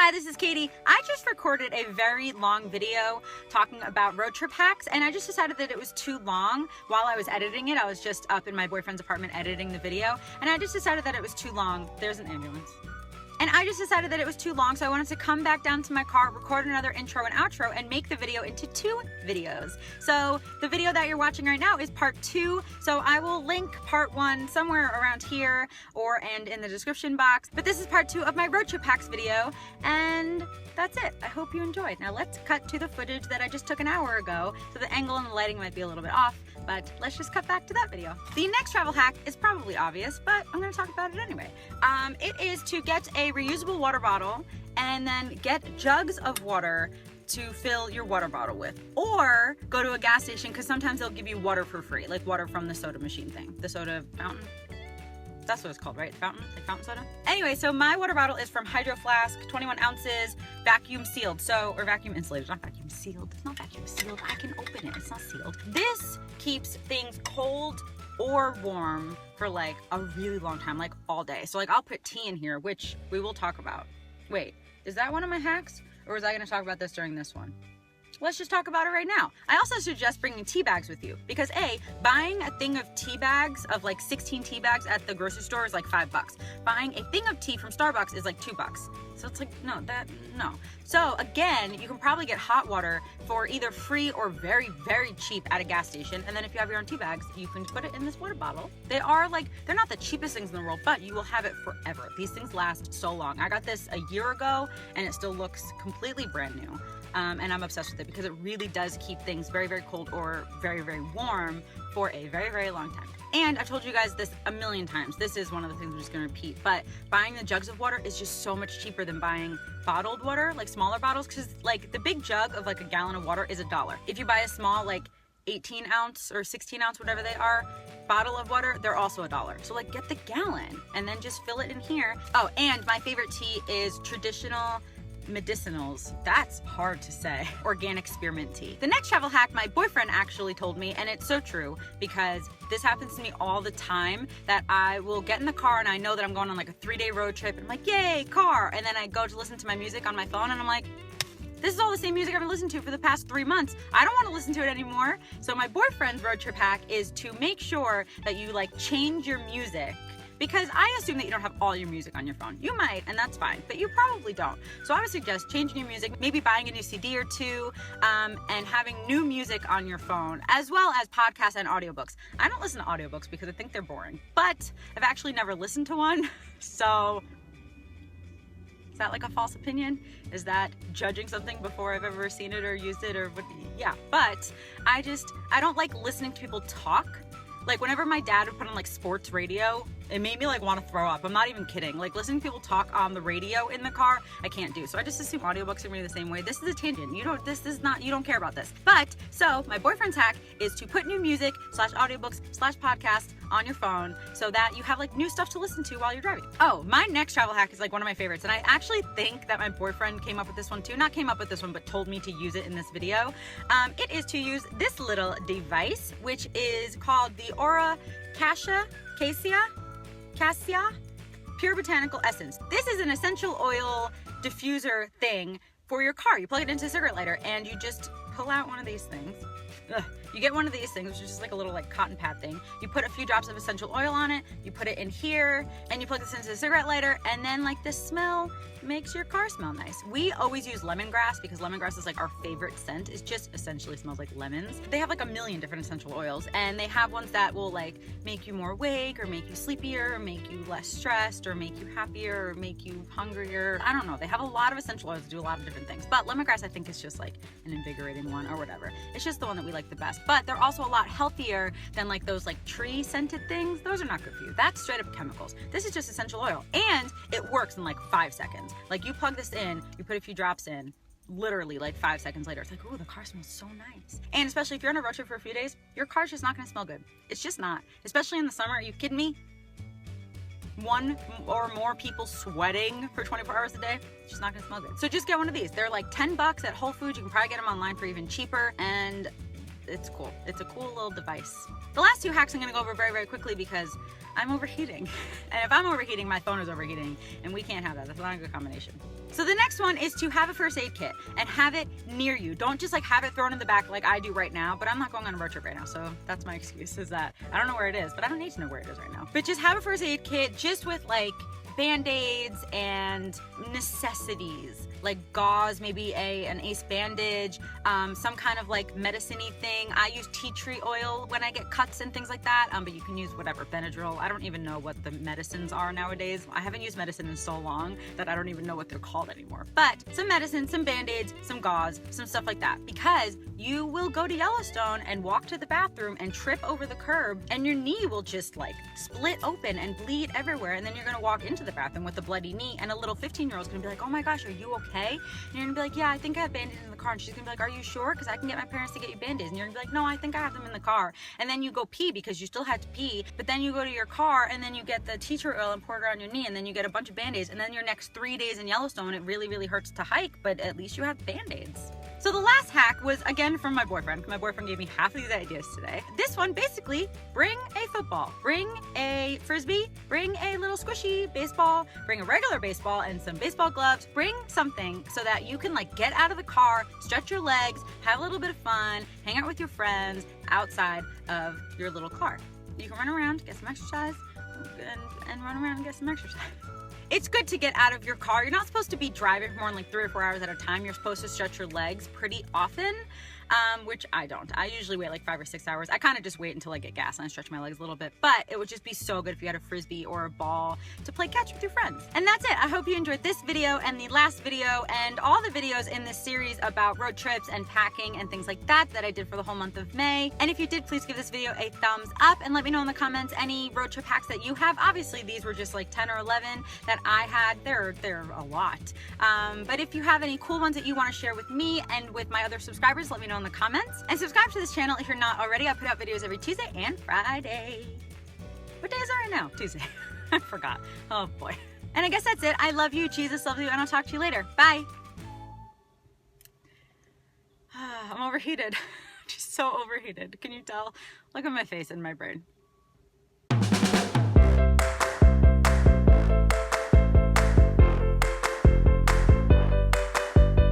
Hi, this is Katie. I just recorded a very long video talking about road trip hacks, and I just decided that it was too long. While I was editing it, I was just up in my boyfriend's apartment editing the video, and I just decided that it was too long. There's an ambulance. And I just decided that it was too long, so I wanted to come back down to my car, record another intro and outro, and make the video into 2 videos. So the video that you're watching right now is part 2, so I will link part 1 somewhere around here and in the description box. But this is part 2 of my road trip hacks video, and that's it. I hope you enjoyed. Now let's cut to the footage that I just took an hour ago, so the angle and the lighting might be a little bit off, but let's just cut back to that video. The next travel hack is probably obvious, but I'm gonna talk about it anyway. It is to get a reusable water bottle and then get jugs of water to fill your water bottle with, or go to a gas station, because sometimes they'll give you water for free, like water from the soda machine thing, the soda fountain. That's what it's called, right? Fountain, like fountain soda. Anyway, so my water bottle is from Hydro Flask, 21 ounces, vacuum sealed, or vacuum insulated, not vacuum sealed. It's not vacuum sealed. I can open it. It's not sealed. This keeps things cold or warm for like a really long time, like all day. So like I'll put tea in here, which we will talk about. Wait, is that one of my hacks? Or was I gonna talk about this during this one? Let's just talk about it right now. I also suggest bringing tea bags with you because buying a thing of tea bags of like 16 tea bags at the grocery store is like $5. Buying a thing of tea from Starbucks is like $2. So it's like, no. So again, you can probably get hot water for either free or very, very cheap at a gas station. And then if you have your own tea bags, you can put it in this water bottle. They're not the cheapest things in the world, but you will have it forever. These things last so long. I got this a year ago and it still looks completely brand new. And I'm obsessed with it because it really does keep things very, very cold or very, very warm for a very, very long time. And I've told you guys this a million times. This is one of the things I'm just gonna repeat, but buying the jugs of water is just so much cheaper than buying bottled water, like smaller bottles, because like the big jug of like a gallon of water is $1. If you buy a small like 18 ounce or 16 ounce, whatever they are, bottle of water, they're also $1. So like get the gallon and then just fill it in here. Oh, and my favorite tea is traditional medicinals. That's hard to say. Organic spearmint tea. The next travel hack my boyfriend actually told me, and it's so true because this happens to me all the time, that I will get in the car and I know that I'm going on like a 3-day road trip and I'm like, yay, car. And then I go to listen to my music on my phone and I'm like, this is all the same music I've been listening to for the past 3 months. I don't want to listen to it anymore. So my boyfriend's road trip hack is to make sure that you like change your music, because I assume that you don't have all your music on your phone. You might, and that's fine, but you probably don't. So I would suggest changing your music, maybe buying a new CD or 2, and having new music on your phone, as well as podcasts and audiobooks. I don't listen to audiobooks because I think they're boring, but I've actually never listened to one, so is that like a false opinion? Is that judging something before I've ever seen it or used it or what? Yeah, but I don't like listening to people talk. Like whenever my dad would put on like sports radio, it made me like want to throw up. I'm not even kidding. Like listening to people talk on the radio in the car, I can't do. So I just assume audiobooks are really the same way. This is a tangent. You don't care about this. But so my boyfriend's hack is to put new music /audiobooks /podcasts on your phone so that you have like new stuff to listen to while you're driving. Oh, my next travel hack is like one of my favorites. And I actually think that my boyfriend came up with this one too. Not came up with this one, but told me to use it in this video. It is to use this little device, which is called the Aura Cassia Pure Botanical Essence. This is an essential oil diffuser thing for your car. You plug it into a cigarette lighter and you just pull out one of these things. You get one of these things, which is just like a little like cotton pad thing. You put a few drops of essential oil on it, you put it in here, and you plug this into the cigarette lighter, and then like the smell makes your car smell nice. We always use lemongrass because lemongrass is like our favorite scent. It just essentially smells like lemons. They have like a million different essential oils, and they have ones that will like make you more awake or make you sleepier or make you less stressed or make you happier or make you hungrier. I don't know. They have a lot of essential oils that do a lot of different things, but lemongrass I think is just like an invigorating one or whatever. It's just the one that we like the best, but they're also a lot healthier than like those like tree scented things. Those are not good for you. That's straight up chemicals. This is just essential oil, and it works in like 5 seconds. Like you plug this in, you put a few drops in, literally like 5 seconds later, it's like, oh, the car smells so nice. And especially if you're on a road trip for a few days, your car's just not gonna smell good. It's just not. Especially in the summer. Are you kidding me? 1 or more people sweating for 24 hours a day, it's just not gonna smell good. So just get one of these. They're like $10 at Whole Foods. You can probably get them online for even cheaper, and it's cool. It's a cool little device. The last two hacks I'm gonna go over very, very quickly because I'm overheating. And if I'm overheating, my phone is overheating, and we can't have that. That's not a good combination. So the next one is to have a first aid kit and have it near you. Don't just like have it thrown in the back like I do right now, but I'm not going on a road trip right now, so that's my excuse, is that I don't know where it is, but I don't need to know where it is right now. But just have a first aid kit just with like Band-Aids and necessities like gauze, maybe an ace bandage, some kind of like medicine-y thing. I use tea tree oil when I get cuts and things like that, but you can use whatever, Benadryl. I don't even know what the medicines are nowadays. I haven't used medicine in so long that I don't even know what they're called anymore. But some medicine, some Band-Aids, some gauze, some stuff like that, because you will go to Yellowstone and walk to the bathroom and trip over the curb and your knee will just like split open and bleed everywhere, and then you're gonna walk into the bathroom with a bloody knee, and a little 15-year-old's gonna be like, oh my gosh, are you okay? And you're gonna be like, yeah, I think I have Band-Aids in the car. And she's gonna be like, are you sure? Because I can get my parents to get you Band-Aids. And you're gonna be like, no, I think I have them in the car. And then you go pee because you still had to pee, but then you go to your car and then you get the tea tree oil and pour it on your knee, and then you get a bunch of Band-Aids, and then your next 3 days in Yellowstone, it really, really hurts to hike, but at least you have Band-Aids. So the last hack was again from my boyfriend. My boyfriend gave me half of these ideas today. This one, basically, bring a football, bring a Frisbee, bring a little squishy baseball, bring a regular baseball and some baseball gloves, bring something so that you can like get out of the car, stretch your legs, have a little bit of fun, hang out with your friends outside of your little car. You can run around, get some exercise, and run around and get some exercise. It's good to get out of your car. You're not supposed to be driving for more than like 3 or 4 hours at a time. You're supposed to stretch your legs pretty often, which I don't. I usually wait like 5 or 6 hours. I kind of just wait until I get gas and I stretch my legs a little bit, but it would just be so good if you had a Frisbee or a ball to play catch with your friends. And that's it. I hope you enjoyed this video and the last video and all the videos in this series about road trips and packing and things like that I did for the whole month of May. And if you did, please give this video a thumbs up and let me know in the comments any road trip hacks that you have. Obviously, these were just like 10 or 11 that I had. They're a lot. But if you have any cool ones that you want to share with me and with my other subscribers, let me know in the comments. And subscribe to this channel if you're not already. I put out videos every Tuesday and Friday. What day is it right now? Tuesday. I forgot. Oh boy. And I guess that's it. I love you. Jesus loves you. And I'll talk to you later. Bye. I'm overheated. Just so overheated. Can you tell? Look at my face and my brain.